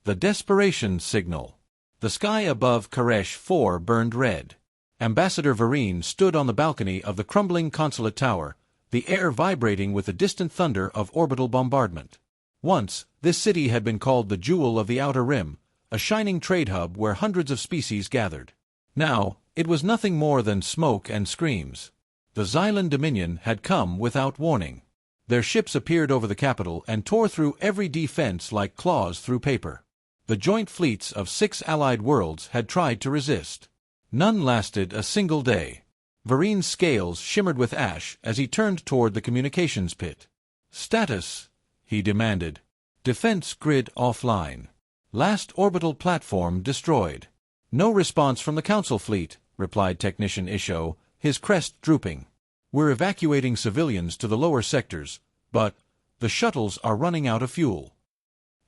The desperation signal. The sky above Karesh IV burned red. Ambassador Vareen stood on the balcony of the crumbling consulate tower, the air vibrating with the distant thunder of orbital bombardment. Once, this city had been called the Jewel of the Outer Rim, a shining trade hub where hundreds of species gathered. Now, it was nothing more than smoke and screams. The Xylen Dominion had come without warning. Their ships appeared over the capital and tore through every defense like claws through paper. The joint fleets of 6 allied worlds had tried to resist. None lasted a single day. Vareen's scales shimmered with ash as he turned toward the communications pit. "Status," he demanded. "Defense grid offline. Last orbital platform destroyed." "No response from the Council fleet," replied Technician Isho, his crest drooping. "We're evacuating civilians to the lower sectors, but the shuttles are running out of fuel."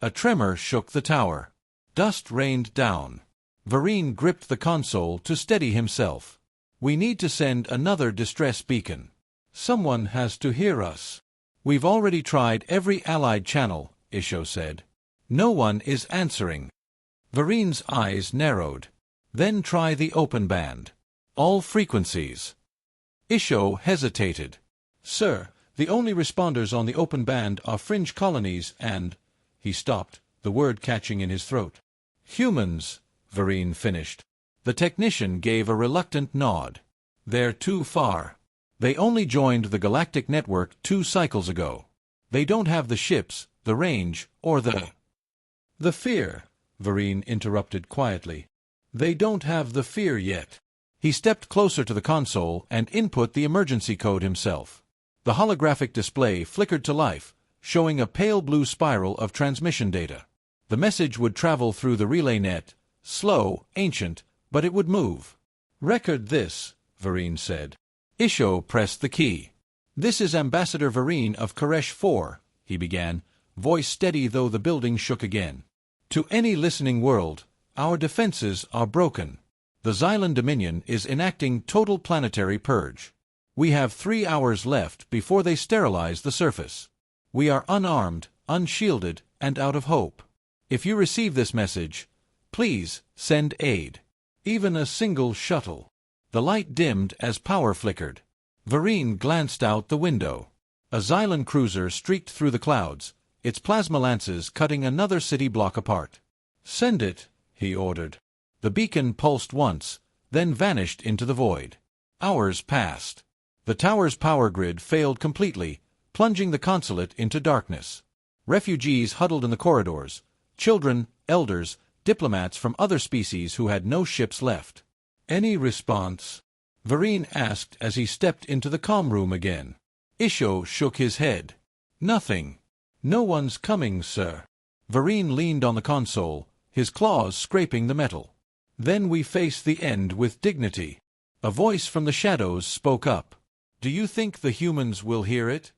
A tremor shook the tower. Dust rained down. Vareen gripped the console to steady himself. "We need to send another distress beacon. Someone has to hear us." "We've already tried every allied channel," Isho said. "No one is answering." Vareen's eyes narrowed. "Then try the open band. All frequencies." Isho hesitated. "Sir, the only responders on the open band are fringe colonies and—" He stopped, the word catching in his throat. "Humans," Vareen finished. The technician gave a reluctant nod. "They're too far. They only joined the galactic network 2 cycles ago. They don't have the ships, the range, or the fear," Vareen interrupted quietly. "They don't have the fear yet." He stepped closer to the console and input the emergency code himself. The holographic display flickered to life, showing a pale blue spiral of transmission data. The message would travel through the relay net, slow, ancient, but it would move. "Record this," Vareen said. Isho pressed the key. "This is Ambassador Vareen of Karesh IV," he began, voice steady though the building shook again. "To any listening world, our defenses are broken. The Xylen Dominion is enacting total planetary purge. We have 3 hours left before they sterilize the surface. We are unarmed, unshielded, and out of hope. If you receive this message, please send aid. Even a single shuttle." The light dimmed as power flickered. Vareen glanced out the window. A Xylen cruiser streaked through the clouds, its plasma lances cutting another city block apart. "Send it," he ordered. The beacon pulsed once, then vanished into the void. Hours passed. The tower's power grid failed completely, plunging the consulate into darkness. Refugees huddled in the corridors, children, elders, diplomats from other species who had no ships left. "Any response?" Vareen asked as he stepped into the comm room again. Isho shook his head. "Nothing. No one's coming, sir." Vareen leaned on the console, his claws scraping the metal. "Then we face the end with dignity." A voice from the shadows spoke up. "Do you think the humans will hear it?"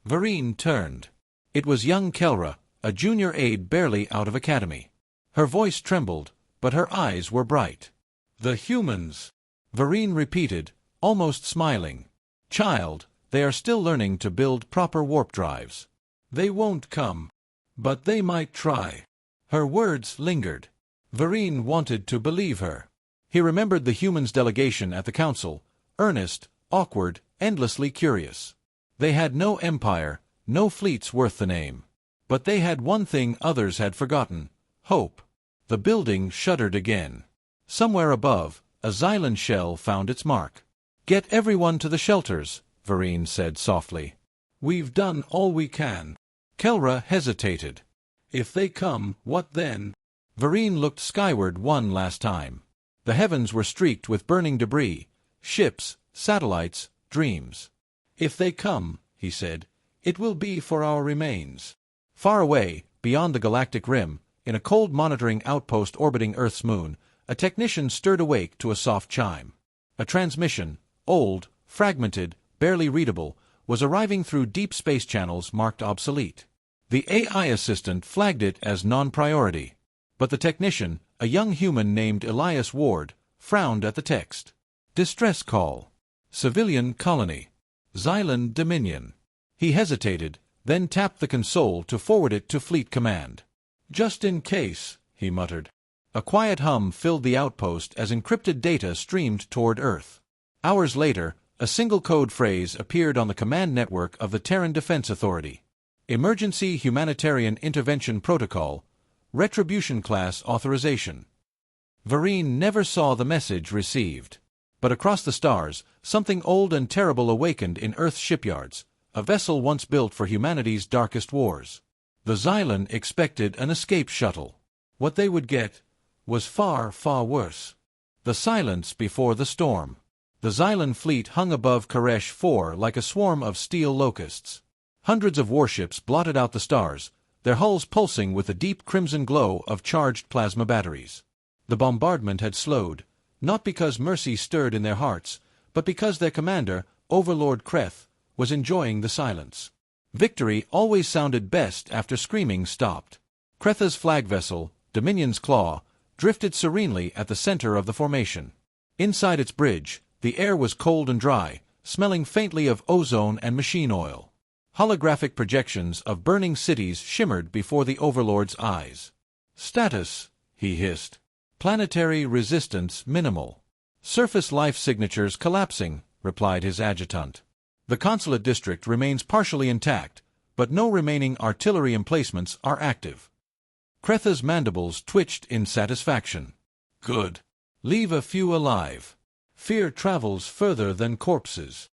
Vareen turned. It was young Kelra, a junior aide barely out of academy. Her voice trembled, but her eyes were bright. "The humans," Vareen repeated, almost smiling. "Child, they are still learning to build proper warp drives. They won't come. But they might try." Her words lingered. Vareen wanted to believe her. He remembered the humans' delegation at the council, earnest, awkward, endlessly curious. They had no empire, no fleets worth the name. But they had one thing others had forgotten: hope. The building shuddered again. Somewhere above, a Xylen shell found its mark. "Get everyone to the shelters," Vareen said softly. "We've done all we can." Kelra hesitated. "If they come, what then?" Vareen looked skyward one last time. The heavens were streaked with burning debris, ships, satellites, dreams. "If they come," he said, "it will be for our remains." Far away, beyond the galactic rim, in a cold monitoring outpost orbiting Earth's moon, a technician stirred awake to a soft chime. A transmission, old, fragmented, barely readable, was arriving through deep space channels marked obsolete. The AI assistant flagged it as non-priority. But the technician, a young human named Elias Ward, frowned at the text. "Distress call. Civilian colony. Xylen Dominion." He hesitated, then tapped the console to forward it to Fleet Command. Just in case, he muttered. A quiet hum filled the outpost as encrypted data streamed toward Earth. Hours later, a single code phrase appeared on the command network of the Terran Defense Authority. Emergency Humanitarian Intervention Protocol, Retribution Class Authorization. Vareen never saw the message received. But across the stars, something old and terrible awakened in Earth's shipyards, a vessel once built for humanity's darkest wars. The Xylen expected an escape shuttle. What they would get was far, far worse. The silence before the storm. The Xylen fleet hung above Karesh IV like a swarm of steel locusts. Hundreds of warships blotted out the stars, their hulls pulsing with the deep crimson glow of charged plasma batteries. The bombardment had slowed, not because mercy stirred in their hearts, but because their commander, Overlord Kreth, was enjoying the silence. Victory always sounded best after screaming stopped. Kreth's flag vessel, Dominion's Claw, drifted serenely at the center of the formation. Inside its bridge, the air was cold and dry, smelling faintly of ozone and machine oil. Holographic projections of burning cities shimmered before the Overlord's eyes. "Status," he hissed. "Planetary resistance minimal." "Surface life signatures collapsing," replied his adjutant. "The consulate district remains partially intact, but no remaining artillery emplacements are active." Kreth's mandibles twitched in satisfaction. "Good. Leave a few alive. Fear travels further than corpses."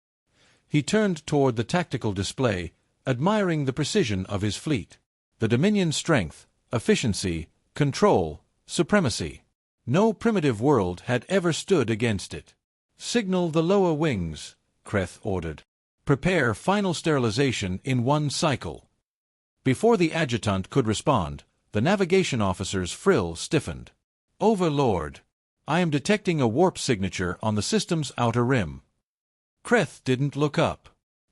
He turned toward the tactical display, admiring the precision of his fleet. The Dominion's strength, efficiency, control, supremacy. No primitive world had ever stood against it. "Signal the lower wings," Kreth ordered. "Prepare final sterilization in one cycle." Before the adjutant could respond, the navigation officer's frill stiffened. "Overlord, I am detecting a warp signature on the system's outer rim." Kreth didn't look up.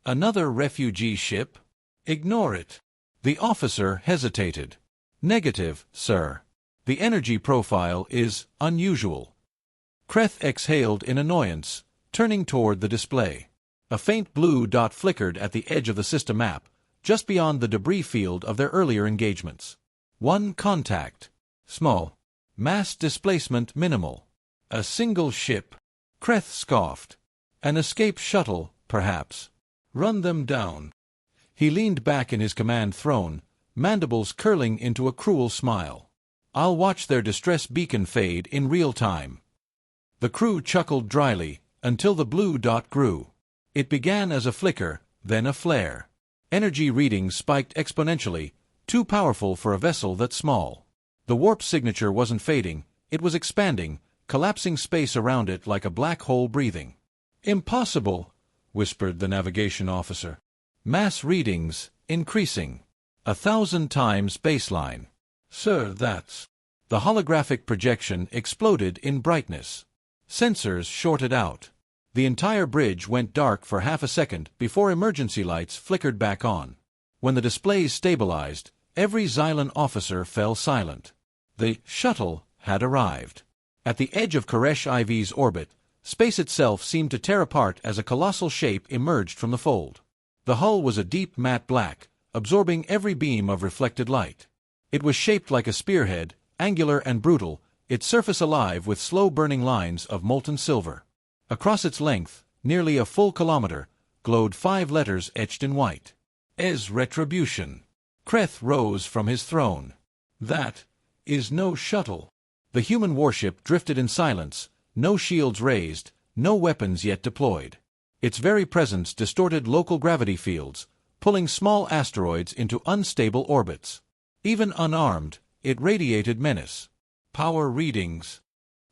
"Another refugee ship? Ignore it." The officer hesitated. "Negative, sir. The energy profile is unusual." Kreth exhaled in annoyance, turning toward the display. A faint blue dot flickered at the edge of the system map, just beyond the debris field of their earlier engagements. One contact. Small. Mass displacement minimal. A single ship. Kreth scoffed. "An escape shuttle, perhaps. Run them down." He leaned back in his command throne, mandibles curling into a cruel smile. "I'll watch their distress beacon fade in real time." The crew chuckled dryly, until the blue dot grew. It began as a flicker, then a flare. Energy readings spiked exponentially, too powerful for a vessel that small. The warp signature wasn't fading, it was expanding, collapsing space around it like a black hole breathing. "Impossible," whispered the navigation officer. "Mass readings, increasing. 1,000 times baseline." "Sir, that's—" The holographic projection exploded in brightness. Sensors shorted out. The entire bridge went dark for half a second before emergency lights flickered back on. When the displays stabilized, every Xylen officer fell silent. The shuttle had arrived. At the edge of Karesh IV's orbit, space itself seemed to tear apart as a colossal shape emerged from the fold. The hull was a deep matte black, absorbing every beam of reflected light. It was shaped like a spearhead, angular and brutal, its surface alive with slow-burning lines of molten silver. Across its length, nearly a full kilometer, glowed 5 letters etched in white. EHS Retribution. Kreth rose from his throne. "That is no shuttle." The human warship drifted in silence, no shields raised, no weapons yet deployed. Its very presence distorted local gravity fields, pulling small asteroids into unstable orbits. Even unarmed, it radiated menace. "Power readings."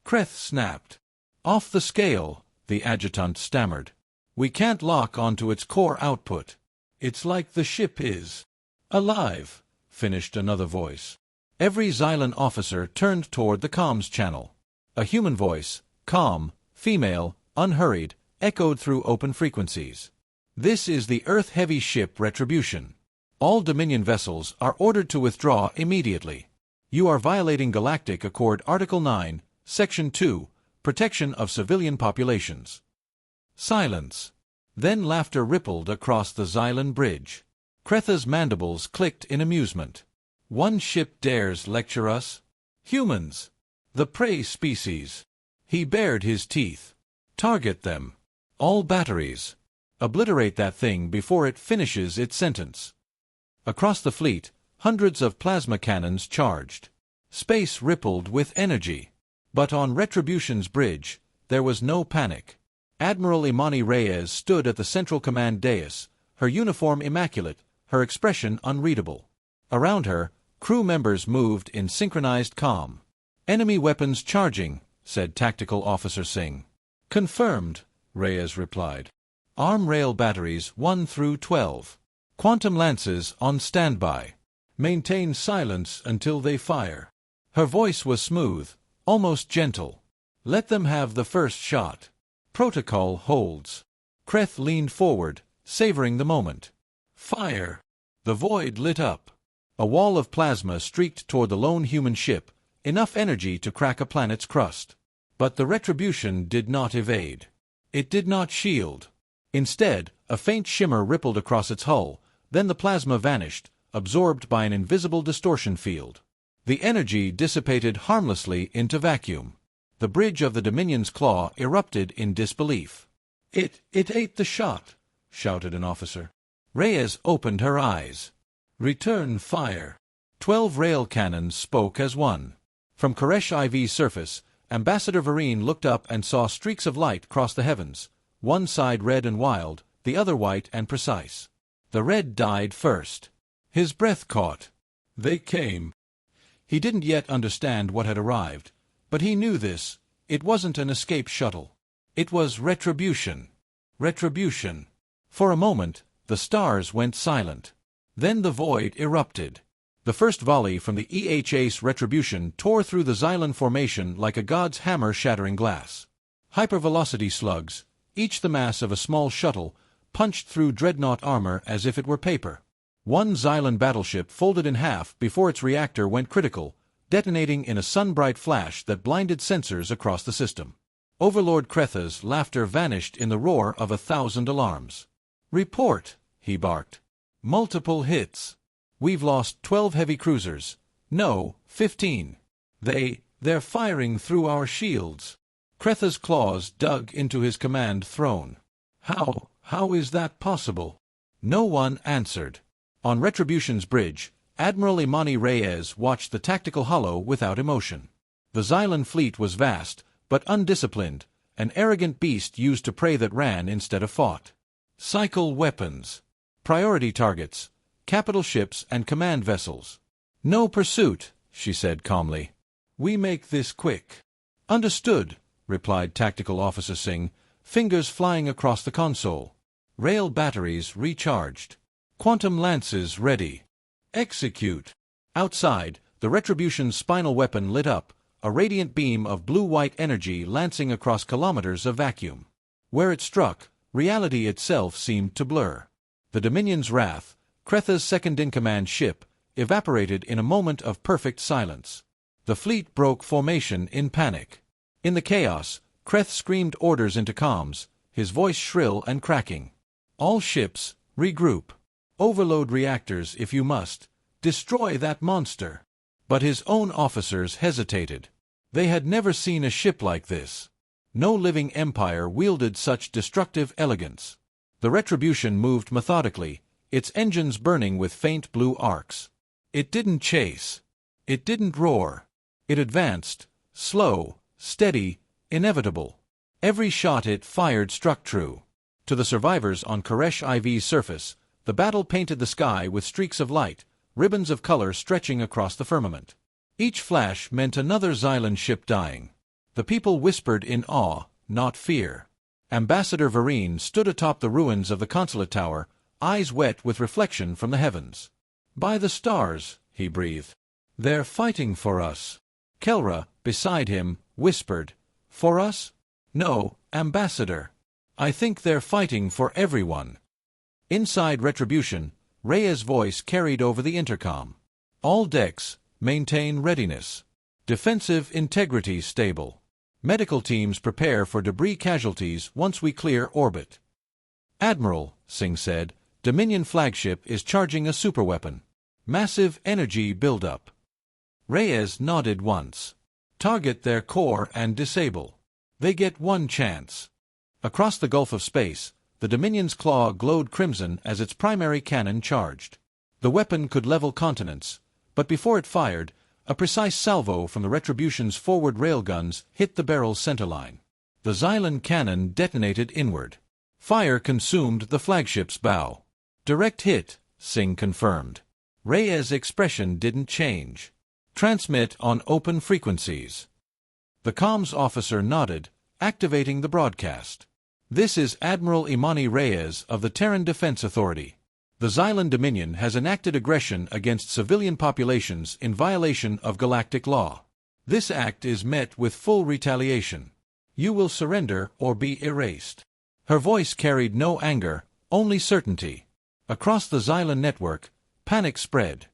Kreth snapped. "Off the scale," the adjutant stammered. "We can't lock onto its core output." "It's like the ship is alive," finished another voice. Every Xylen officer turned toward the comms channel. A human voice, calm, female, unhurried, echoed through open frequencies. "This is the Earth-heavy ship Retribution. All Dominion vessels are ordered to withdraw immediately. You are violating Galactic Accord Article 9, Section 2, Protection of Civilian Populations." Silence. Then laughter rippled across the Xylen bridge. Kreth's mandibles clicked in amusement. One ship dares lecture us? Humans! The prey species. He bared his teeth. Target them. All batteries. Obliterate that thing before it finishes its sentence. Across the fleet, hundreds of plasma cannons charged. Space rippled with energy. But on Retribution's bridge, there was no panic. Admiral Imani Reyes stood at the Central Command dais, her uniform immaculate, her expression unreadable. Around her, crew members moved in synchronized calm. "Enemy weapons charging," said Tactical Officer Singh. "Confirmed," Reyes replied. "Arm rail batteries 1 through 12. Quantum lances on standby. Maintain silence until they fire." Her voice was smooth, almost gentle. "Let them have the first shot. Protocol holds." Kreth leaned forward, savoring the moment. "Fire!" The void lit up. A wall of plasma streaked toward the lone human ship, enough energy to crack a planet's crust. But the Retribution did not evade. It did not shield. Instead, a faint shimmer rippled across its hull, then the plasma vanished, absorbed by an invisible distortion field. The energy dissipated harmlessly into vacuum. The bridge of the Dominion's claw erupted in disbelief. It ate the shot," shouted an officer. Reyes opened her eyes. "Return fire." 12 rail cannons spoke as one. From Karesh IV's surface, Ambassador Vereen looked up and saw streaks of light cross the heavens, one side red and wild, the other white and precise. The red died first. His breath caught. They came. He didn't yet understand what had arrived, but he knew this. It wasn't an escape shuttle. It was Retribution. Retribution. For a moment, the stars went silent. Then the void erupted. The first volley from the EHS Retribution tore through the Xylen formation like a god's hammer shattering glass. Hypervelocity slugs, each the mass of a small shuttle, punched through dreadnought armor as if it were paper. One Xylen battleship folded in half before its reactor went critical, detonating in a sun-bright flash that blinded sensors across the system. Overlord Kretha's laughter vanished in the roar of 1,000 alarms. "Report," he barked. "Multiple hits. We've lost 12 heavy cruisers. No, 15. They're firing through our shields." Kretha's claws dug into his command throne. How is that possible?" No one answered. On Retribution's bridge, Admiral Imani Reyes watched the tactical hollow without emotion. The Xylen fleet was vast, but undisciplined, an arrogant beast used to prey that ran instead of fought. Cycle weapons. Priority targets. Capital ships and command vessels. "No pursuit," she said calmly. "We make this quick." "Understood," replied Tactical Officer Singh, fingers flying across the console. Rail batteries recharged. Quantum lances ready. Execute. Outside, the Retribution's spinal weapon lit up, a radiant beam of blue-white energy lancing across kilometers of vacuum. Where it struck, reality itself seemed to blur. The Dominion's wrath, Kretha's second-in-command ship, evaporated in a moment of perfect silence. The fleet broke formation in panic. In the chaos, Kreth screamed orders into comms, his voice shrill and cracking. "All ships, regroup. Overload reactors if you must. Destroy that monster." But his own officers hesitated. They had never seen a ship like this. No living empire wielded such destructive elegance. The Retribution moved methodically, its engines burning with faint blue arcs. It didn't chase. It didn't roar. It advanced, slow, steady, inevitable. Every shot it fired struck true. To the survivors on Karesh IV's surface, the battle painted the sky with streaks of light, ribbons of color stretching across the firmament. Each flash meant another Xylen ship dying. The people whispered in awe, not fear. Ambassador Vereen stood atop the ruins of the consulate tower, eyes wet with reflection from the heavens. "By the stars," he breathed. "They're fighting for us." Kelra, beside him, whispered, "For us? No, Ambassador. I think they're fighting for everyone." Inside Retribution, Rhea's voice carried over the intercom. "All decks, maintain readiness. Defensive integrity stable. Medical teams prepare for debris casualties once we clear orbit." "Admiral," Singh said, "Dominion flagship is charging a superweapon. Massive energy buildup. Reyes nodded once. Target their core and disable. They get one chance. Across the gulf of space, the Dominion's claw glowed crimson as its primary cannon charged. The weapon could level continents, but before it fired, a precise salvo from the Retribution's forward railguns hit the barrel's centerline. The Xylen cannon detonated inward. Fire consumed the flagship's bow. Direct hit, Singh confirmed. Reyes' expression didn't change. Transmit on open frequencies. The comms officer nodded, activating the broadcast. This is Admiral Imani Reyes of the Terran Defense Authority. The Xylen Dominion has enacted aggression against civilian populations in violation of galactic law. This act is met with full retaliation. You will surrender or be erased. Her voice carried no anger, only certainty. Across the Xylen network, panic spread.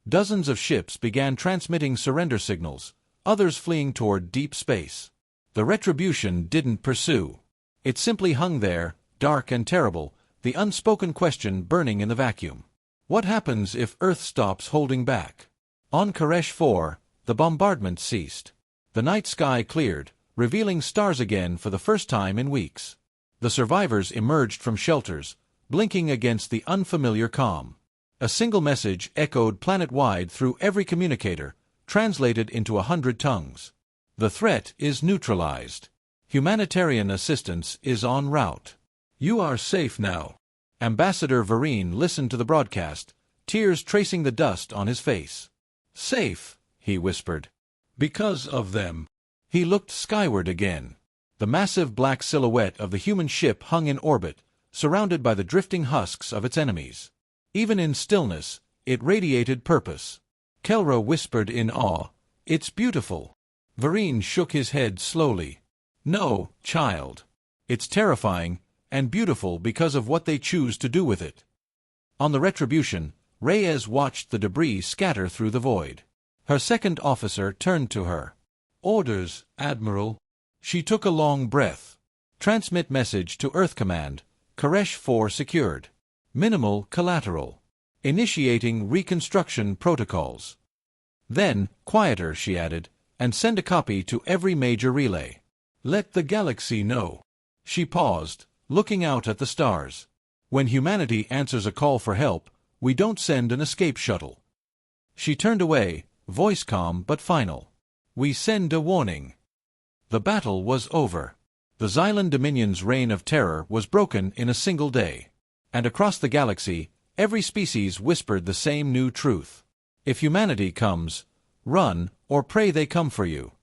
Dozens of ships began transmitting surrender signals, others fleeing toward deep space. The Retribution didn't pursue. It simply hung there, dark and terrible, the unspoken question burning in the vacuum. What happens if Earth stops holding back? On Karesh IV, the bombardment ceased. The night sky cleared, revealing stars again for the first time in weeks. The survivors emerged from shelters, blinking against the unfamiliar calm. A single message echoed planet-wide through every communicator, translated into 100 tongues. The threat is neutralized. Humanitarian assistance is en route. You are safe now. Ambassador Vereen listened to the broadcast, tears tracing the dust on his face. Safe, he whispered. Because of them. He looked skyward again. The massive black silhouette of the human ship hung in orbit, surrounded by the drifting husks of its enemies. Even in stillness, it radiated purpose. Kelra whispered in awe, "It's beautiful." Vereen shook his head slowly. "No, child. It's terrifying, and beautiful because of what they choose to do with it." On the Retribution, Reyes watched the debris scatter through the void. Her second officer turned to her. "Orders, Admiral." She took a long breath. Transmit message to Earth Command. Karesh IV secured. Minimal collateral. Initiating reconstruction protocols. Then, quieter, she added, and send a copy to every major relay. Let the galaxy know. She paused, looking out at the stars. When humanity answers a call for help, we don't send an escape shuttle. She turned away, voice calm but final. We send a warning. The battle was over. The Xylen Dominion's reign of terror was broken in a single day. And across the galaxy, every species whispered the same new truth. If humanity comes, run, or pray they come for you.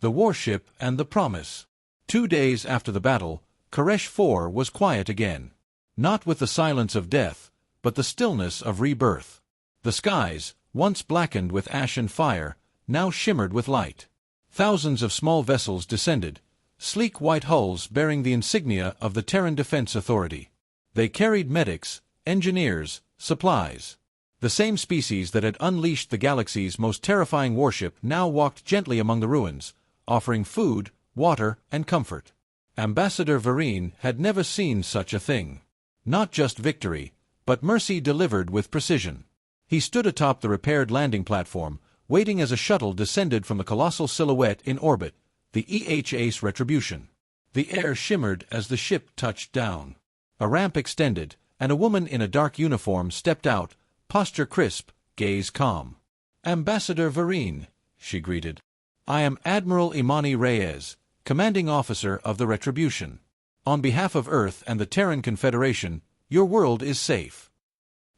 The warship and the promise. 2 days after the battle, Karesh IV was quiet again. Not with the silence of death, but the stillness of rebirth. The skies, once blackened with ash and fire, now shimmered with light. Thousands of small vessels descended, sleek white hulls bearing the insignia of the Terran Defense Authority. They carried medics, engineers, supplies. The same species that had unleashed the galaxy's most terrifying warship now walked gently among the ruins, offering food, water, and comfort. Ambassador Vereen had never seen such a thing. Not just victory, but mercy delivered with precision. He stood atop the repaired landing platform, waiting as a shuttle descended from the colossal silhouette in orbit, the EHS Retribution. The air shimmered as the ship touched down. A ramp extended, and a woman in a dark uniform stepped out, posture crisp, gaze calm. "Ambassador Vereen," she greeted. "I am Admiral Imani Reyes, commanding officer of the Retribution. On behalf of Earth and the Terran Confederation, your world is safe."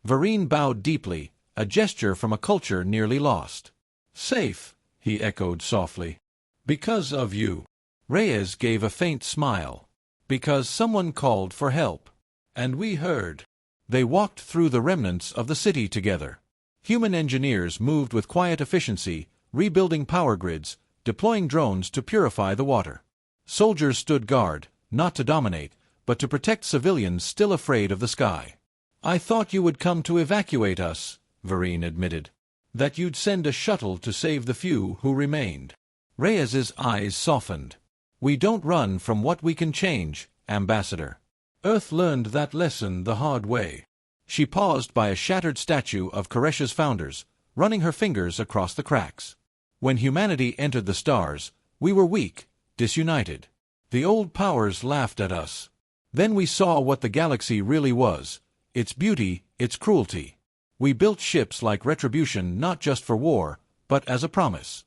Vereen bowed deeply, a gesture from a culture nearly lost. "Safe," he echoed softly. "Because of you." Reyes gave a faint smile. "Because someone called for help. And we heard." They walked through the remnants of the city together. Human engineers moved with quiet efficiency, rebuilding power grids, deploying drones to purify the water. Soldiers stood guard, not to dominate, but to protect civilians still afraid of the sky. "I thought you would come to evacuate us," Vereen admitted. "That you'd send a shuttle to save the few who remained." Reyes's eyes softened. "We don't run from what we can change, Ambassador. Earth learned that lesson the hard way." She paused by a shattered statue of Karesh's founders, running her fingers across the cracks. When humanity entered the stars, we were weak, disunited. The old powers laughed at us. Then we saw what the galaxy really was, its beauty, its cruelty. We built ships like Retribution not just for war, but as a promise.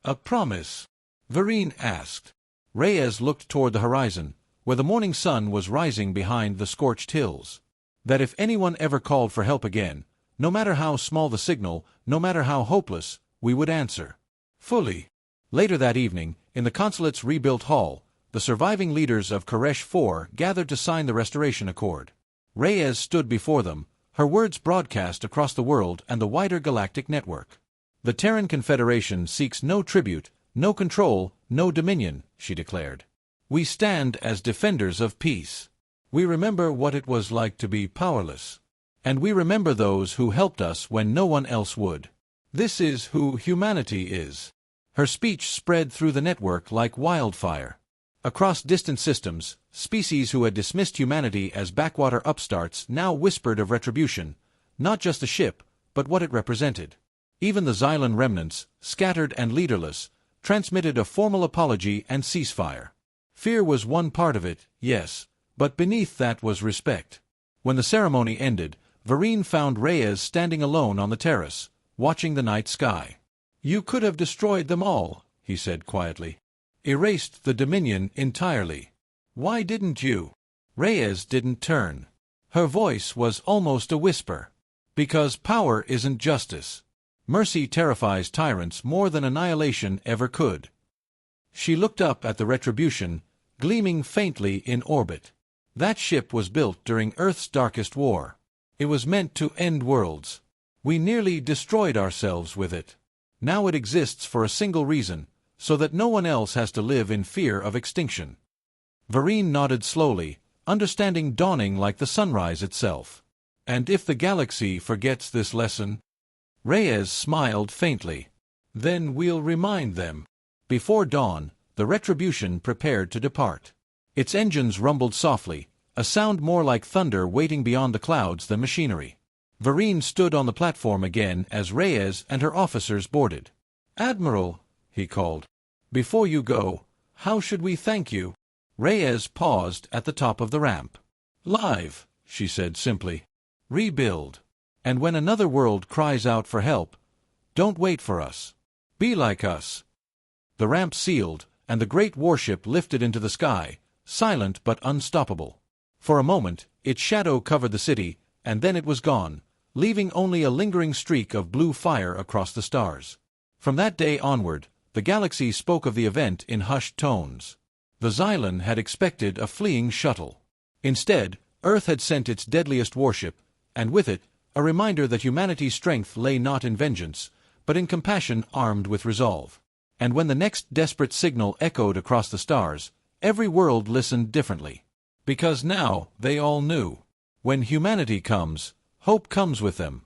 A promise? Vereen asked. Reyes looked toward the horizon, where the morning sun was rising behind the scorched hills. That if anyone ever called for help again, no matter how small the signal, no matter how hopeless, we would answer. Fully. Later that evening, in the consulate's rebuilt hall, the surviving leaders of Karesh IV gathered to sign the restoration accord. Reyes stood before them, her words broadcast across the world and the wider galactic network. The Terran Confederation seeks no tribute, no control, no dominion, she declared. We stand as defenders of peace. We remember what it was like to be powerless. And we remember those who helped us when no one else would. This is who humanity is. Her speech spread through the network like wildfire. Across distant systems, species who had dismissed humanity as backwater upstarts now whispered of retribution, not just the ship, but what it represented. Even the Xylen remnants, scattered and leaderless, transmitted a formal apology and ceasefire. Fear was one part of it, yes, but beneath that was respect. When the ceremony ended, Vereen found Reyes standing alone on the terrace, watching the night sky. You could have destroyed them all, he said quietly. Erased the Dominion entirely. Why didn't you? Reyes didn't turn. Her voice was almost a whisper. Because power isn't justice. Mercy terrifies tyrants more than annihilation ever could. She looked up at the Retribution, gleaming faintly in orbit. That ship was built during Earth's darkest war. It was meant to end worlds. We nearly destroyed ourselves with it. Now it exists for a single reason, so that no one else has to live in fear of extinction. Vereen nodded slowly, understanding dawning like the sunrise itself. And if the galaxy forgets this lesson? Reyes smiled faintly. Then we'll remind them. Before dawn, the Retribution prepared to depart. Its engines rumbled softly, a sound more like thunder waiting beyond the clouds than machinery. Vereen stood on the platform again as Reyes and her officers boarded. Admiral, he called. Before you go, how should we thank you? Reyes paused at the top of the ramp. Live, she said simply. Rebuild. And when another world cries out for help, don't wait for us. Be like us. The ramp sealed, and the great warship lifted into the sky, silent but unstoppable. For a moment, its shadow covered the city, and then it was gone, leaving only a lingering streak of blue fire across the stars. From that day onward, the galaxy spoke of the event in hushed tones. The Xylen had expected a fleeing shuttle. Instead, Earth had sent its deadliest warship, and with it, a reminder that humanity's strength lay not in vengeance, but in compassion armed with resolve. And when the next desperate signal echoed across the stars, every world listened differently. Because now they all knew. When humanity comes, hope comes with them.